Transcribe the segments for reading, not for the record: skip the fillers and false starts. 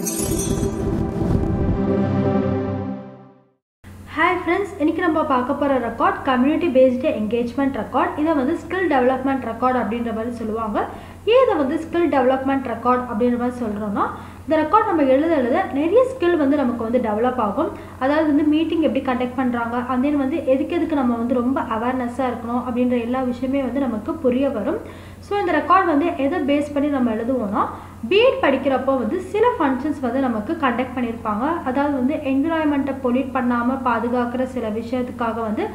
Hi friends, இன்னைக்கு நம்ம பார்க்க போற record community paste engagement record. இத வந்து ஸ்கில் டெவலப்மெண்ட் ரெக்கார்ட் அப்படின்ற மாதிரி சொல்லுவாங்க. ஏன் இத வந்து ஸ்கில் டெவலப்மெண்ட் ரெக்கார்ட் அப்படின்ற மாதிரி சொல்றோம்னா, இந்த ரெக்கார்ட் நம்ம எழுத நிறைய ஸ்கில் வந்து நமக்கு வந்து டெவலப் ஆகும். அதாவது வந்து மீட்டிங் எப்படி கண்டக்ட் பண்றாங்க, and then வந்து எதுக்கு நம்ம வந்து ரொம்ப அவேர்னஸா இருக்கணும் அப்படின்ற எல்லா விஷயமே வந்து நமக்கு புரிய வரும். ஸோ இந்த ரெக்கார்ட் வந்து எதை பேஸ் பண்ணி நம்ம எழுதுவோம்னா, B.Ed படிக்கிறப்போ வந்து சில ஃபங்க்ஷன்ஸ் வந்து நமக்கு கண்டக்ட் பண்ணியிருப்பாங்க. அதாவது வந்து என்விரான்மெண்ட்டை பொல்யூட் பண்ணாமல் பாதுகாக்கிற சில விஷயத்துக்காக வந்து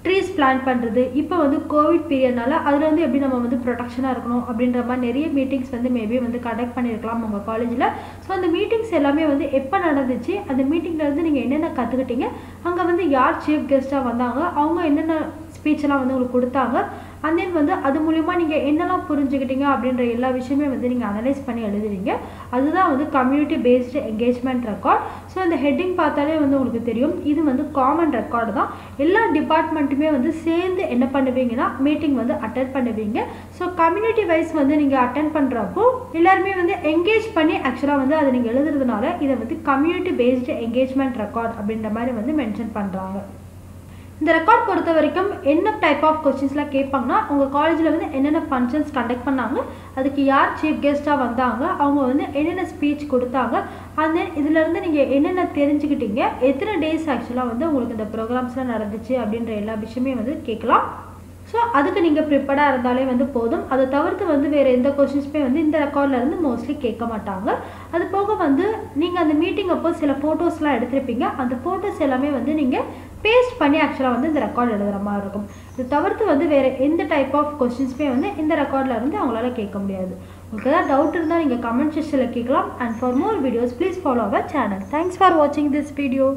ட்ரீஸ் பிளான் பண்ணுறது. இப்போ வந்து கோவிட் பீரியட்னால அதில் வந்து எப்படி நம்ம வந்து ப்ரொடெக்ஷனாக இருக்கணும் அப்படின்ற மாதிரி நிறைய மீட்டிங்ஸ் வந்து மேபி வந்து கண்டக்ட் பண்ணியிருக்கலாம் உங்கள் காலேஜில். ஸோ அந்த மீட்டிங்ஸ் எல்லாமே வந்து எப்போ நடந்துச்சு, அந்த மீட்டிங்லேருந்து நீங்கள் என்னென்ன கற்றுக்கிட்டீங்க, அங்கே வந்து யார் சீஃப் கெஸ்ட்டாக வந்தாங்க, அவங்க என்னென்ன ஸ்பீச்செல்லாம் வந்து உங்களுக்கு கொடுத்தாங்க, அண்ட் தென் வந்து அது மூலிமா நீங்கள் என்னெல்லாம் புரிஞ்சுக்கிட்டீங்க அப்படின்ற எல்லா விஷயமே வந்து நீங்கள் அனலைஸ் பண்ணி எழுதுறீங்க. அதுதான் வந்து community based engagement record. So இந்த ஹெட்டிங் பார்த்தாலே வந்து உங்களுக்கு தெரியும், இது வந்து காமன் ரெக்கார்டு தான். எல்லா டிபார்ட்மெண்ட்டுமே வந்து சேர்ந்து என்ன பண்ணுவீங்கன்னா மீட்டிங் வந்து அட்டென்ட் பண்ணுவீங்க. ஸோ கம்யூனிட்டி வைஸ் வந்து நீங்கள் அட்டென்ட் பண்ணுறப்போ எல்லாருமே வந்து என்கேஜ் பண்ணி ஆக்சுவலாக வந்து அதை நீங்கள் எழுதுறதுனால இதை வந்து கம்யூனிட்டி பேஸ்டு என்கேஜ்மெண்ட் ரெக்கார்ட் அப்படின்ற மாதிரி வந்து மென்ஷன் பண்ணுறாங்க. இந்த ரெக்கார்ட் பொறுத்த வரைக்கும் என்ன டைப் ஆஃப் கொஸ்டின்ஸ்லாம் கேட்பாங்கன்னா, உங்கள் காலேஜில் வந்து என்னென்ன ஃபங்க்ஷன்ஸ் கண்டக்ட் பண்ணாங்க, அதுக்கு யார் சீஃப் கெஸ்ட்டாக வந்தாங்க, அவங்க வந்து என்னென்ன ஸ்பீச் கொடுத்தாங்க, அண்ட் தென் இதிலேருந்து நீங்கள் என்னென்ன தெரிஞ்சுக்கிட்டீங்க, எத்தனை டேஸ் ஆக்சுவலாக வந்து உங்களுக்கு இந்த ப்ரோக்ராம்ஸ்லாம் நடந்துச்சு அப்படின்ற எல்லா விஷயமே வந்து கேட்கலாம். ஸோ அதுக்கு நீங்கள் ப்ரிப்பேர்டாக இருந்தாலே வந்து போதும். அதை தவிர்த்து வந்து வேறு எந்த கொஸ்டின்ஸுமே வந்து இந்த ரெக்கார்ட்லேருந்து மோஸ்ட்லி கேட்க மாட்டாங்க. அது போக வந்து நீங்கள் அந்த மீட்டிங் அப்போ சில ஃபோட்டோஸ்லாம் எடுத்திருப்பீங்க. அந்த ஃபோட்டோஸ் எல்லாமே வந்து நீங்கள் பேஸ்ட் பண்ணி ஆக்சுவலாக வந்து இந்த ரெக்கார்ட் எழுதுகிற மாதிரி இருக்கும். இது தவிர்த்து வந்து வேறு எந்த டைப் ஆஃப் கொஸ்டின்ஸுமே வந்து இந்த ரெக்கார்டில் இருந்து அவங்களால கேட்க முடியாது. உங்களுக்கு ஏதாவது டவுட் இருந்தால் நீங்கள் கமெண்ட் செக்ஷனில் கேட்கலாம். And for more videos please follow our channel. Thanks for வாட்சிங் திஸ் வீடியோ.